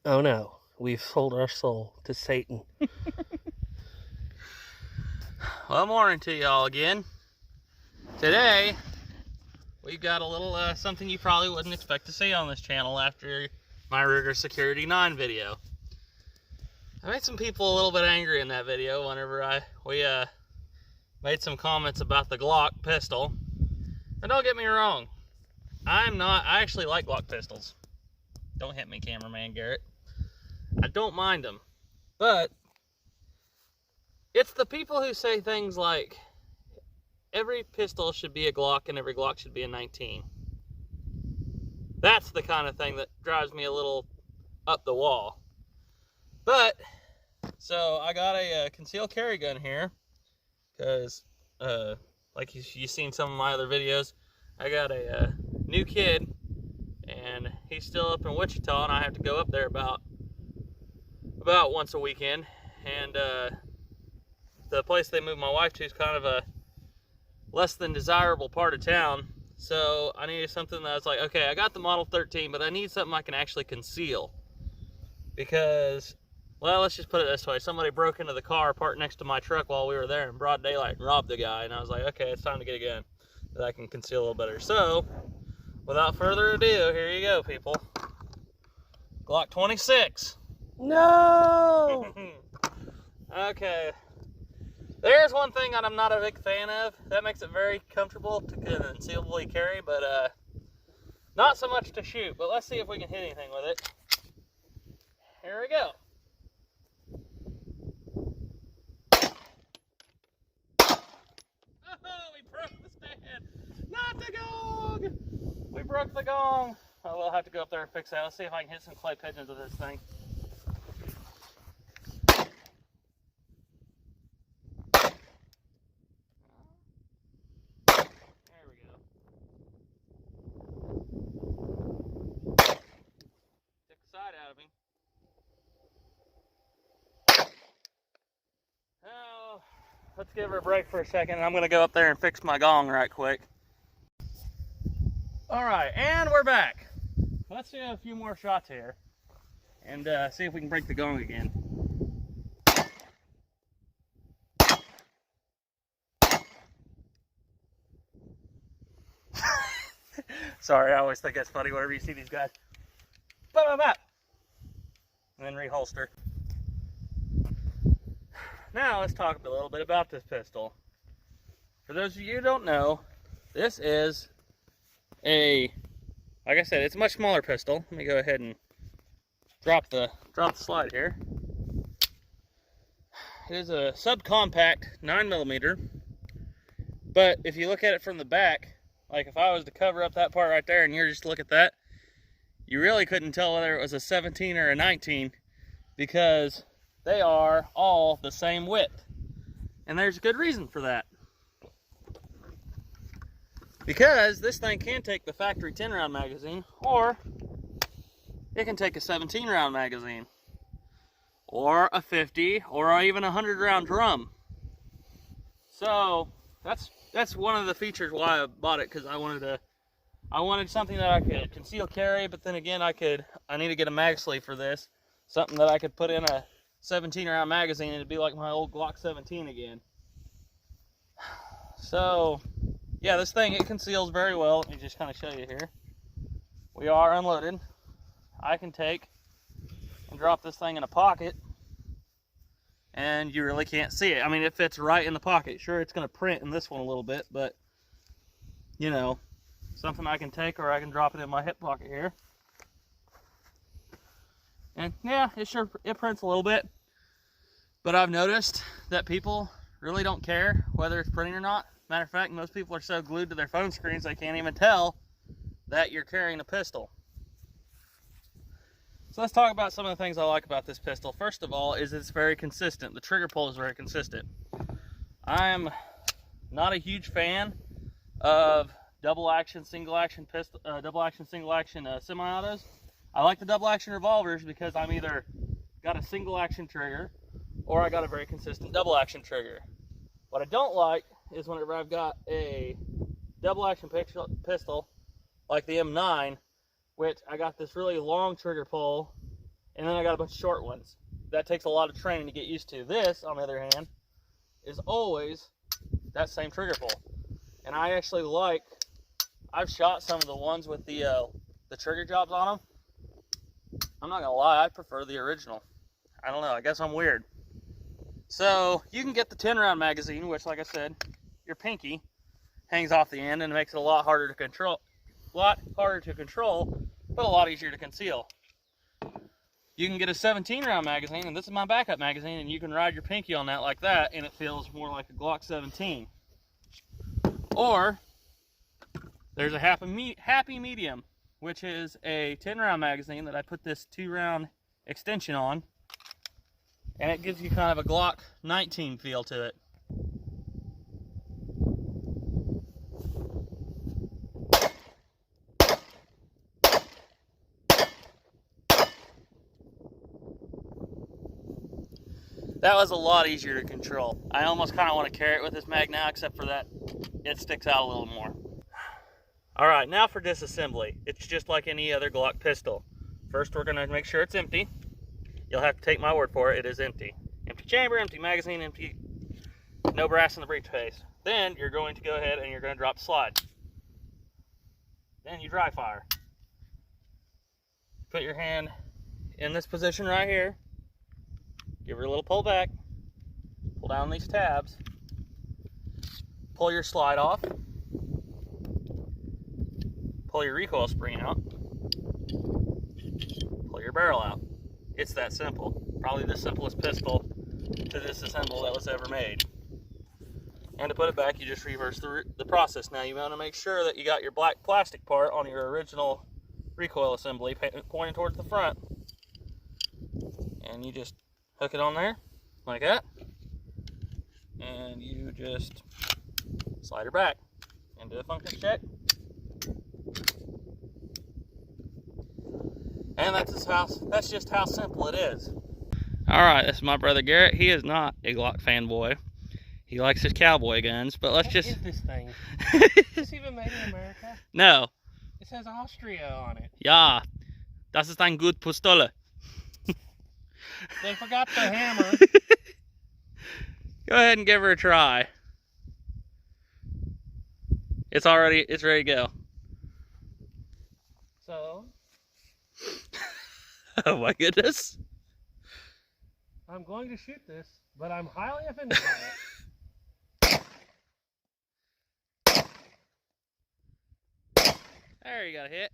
Oh no, we've sold our soul to Satan. Well, morning to y'all again. Today, we've got a little something you probably wouldn't expect to see on this channel after my Ruger Security 9 video. I made some people a little bit angry in that video whenever we made some comments about the Glock pistol. And don't get me wrong, I actually like Glock pistols. Don't hit me, cameraman Garrett. I don't mind them. But it's the people who say things like, every pistol should be a Glock and every Glock should be a 19. That's the kind of thing that drives me a little up the wall. But, so I got a concealed carry gun here, because, like you've seen some of my other videos, I got a new kid, and he's still up in Wichita, and I have to go up there about once a weekend, and the place they moved my wife to is kind of a less than desirable part of town, so I needed something that I was like, okay, I got the Model 13, but I need something I can actually conceal, because, well, let's just put it this way, somebody broke into the car parked next to my truck while we were there in broad daylight and robbed the guy, and I was like, okay, it's time to get a gun that I can conceal a little better. So, without further ado, here you go, people. Glock 26. No! Okay. There's one thing that I'm not a big fan of. That makes it very comfortable to concealably carry, but not so much to shoot. But let's see if we can hit anything with it. Here we go. Oh, we broke the stand. Not the gong! We broke the gong. Oh, we'll have to go up there and fix that. Let's see if I can hit some clay pigeons with this thing. There we go. Took the side out of him. Now, let's give her a break for a second. I'm going to go up there and fix my gong right quick. Alright, and we're back. Let's do a few more shots here and see if we can break the gong again. Sorry, I always think that's funny whenever you see these guys. And then reholster. Now let's talk a little bit about this pistol. For those of you who don't know, this is like I said, it's a much smaller pistol. Let me go ahead and drop the slide here. It is a subcompact 9mm, but if you look at it from the back, like if I was to cover up that part right there and you're just to look at that, you really couldn't tell whether it was a 17 or a 19 because they are all the same width. And there's a good reason for that. Because this thing can take the factory 10-round magazine, or it can take a 17-round magazine, or a 50, or even a 100-round drum. So that's one of the features why I bought it, because I wanted something that I could conceal carry, but then again I need to get a mag sleeve for this, something that I could put in a 17-round magazine and it'd be like my old Glock 17 again. So yeah, this thing, it conceals very well. Let me just kind of show you here. We are unloaded. I can take and drop this thing in a pocket and you really can't see it. I mean, it fits right in the pocket. Sure, it's going to print in this one a little bit, but you know, something I can take, or I can drop it in my hip pocket here. And yeah, it prints a little bit, but I've noticed that people really don't care whether it's printing or not. Matter of fact, most people are so glued to their phone screens they can't even tell that you're carrying a pistol. So let's talk about some of the things I like about this pistol. First of all, is it's very consistent. The trigger pull is very consistent. I'm not a huge fan of double action, single action semi-autos. I like the double action revolvers because I'm either got a single action trigger or I got a very consistent double action trigger. What I don't like is whenever I've got a double action pistol like the M9, which I got this really long trigger pull And then I got a bunch of short ones. That takes a lot of training to get used to. This, on the other hand, is always that same trigger pull. And I actually like, I've shot some of the ones with the trigger jobs on them. I'm not gonna lie, I prefer the original. I don't know, I guess I'm weird. So you can get the 10-round magazine, which, like I said, your pinky hangs off the end and it makes it a lot harder to control. But a lot easier to conceal. You can get a 17-round magazine, and this is my backup magazine, and you can ride your pinky on that like that, and it feels more like a Glock 17. Or there's a happy medium, which is a 10-round magazine that I put this 2-round extension on, and it gives you kind of a Glock 19 feel to it. That was a lot easier to control. I almost kind of want to carry it with this mag now, except for that it sticks out a little more. All right, now for disassembly. It's just like any other Glock pistol. First, we're gonna make sure it's empty. You'll have to take my word for it, it is empty. Empty chamber, empty magazine, empty, no brass in the briefcase. Then you're going to go ahead and you're gonna drop the slide. Then you dry fire. Put your hand in this position right here. Give her a little pull back, pull down these tabs, pull your slide off, pull your recoil spring out, pull your barrel out. It's that simple. Probably the simplest pistol to disassemble that was ever made. And to put it back, you just reverse the process. Now you want to make sure that you got your black plastic part on your original recoil assembly pointing towards the front. And you just hook it on there, like that, and you just slide her back and do a function check. And that's just how simple it is. Alright, this is my brother Garrett. He is not a Glock fanboy. He likes his cowboy guns, but let's just... What is this thing? Is this even made in America? No. It says Austria on it. Ja, das ist ein gut Pistole. They forgot the hammer. Go ahead and give her a try. It's ready to go. So, oh my goodness. I'm going to shoot this, but I'm highly offended by it. There, you got a hit.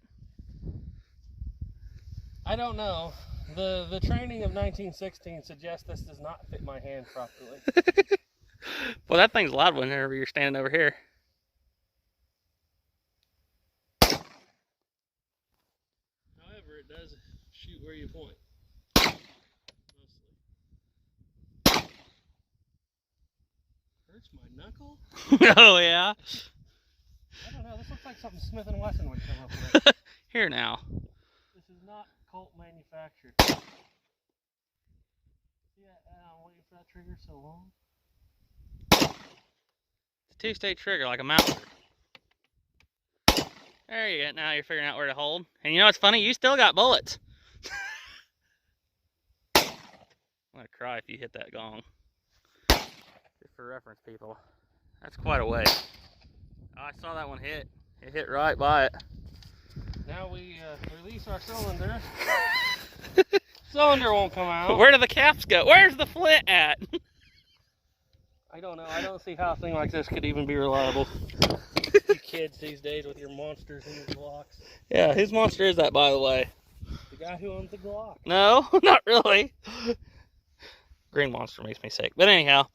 I don't know. The training of 1916 suggests this does not fit my hand properly. Well, that thing's loud whenever you're standing over here. However, it does shoot where you point. Mostly. Hurts my knuckle? Oh, yeah? I don't know. This looks like something Smith & Wesson would come up with. Here now. This is not Colt manufactured. Yeah, I'm waiting for that trigger so long. It's a two-stage trigger, like a mounter. There you go. Now you're figuring out where to hold. And you know what's funny? You still got bullets. I'm gonna cry if you hit that gong. Just for reference, people. That's quite a way. Oh, I saw that one hit. It hit right by it. Now we release our cylinder. Cylinder won't come out. Where do the caps go? Where's the flint at? I don't know. I don't see how a thing like this could even be reliable. You kids these days with your monsters and your Glocks. Yeah, whose monster is that, by the way? The guy who owns the Glock. No, not really. Green monster makes me sick. But anyhow,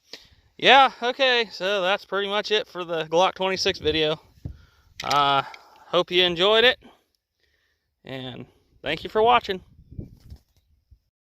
yeah, okay. So that's pretty much it for the Glock 26 video. Hope you enjoyed it. And thank you for watching.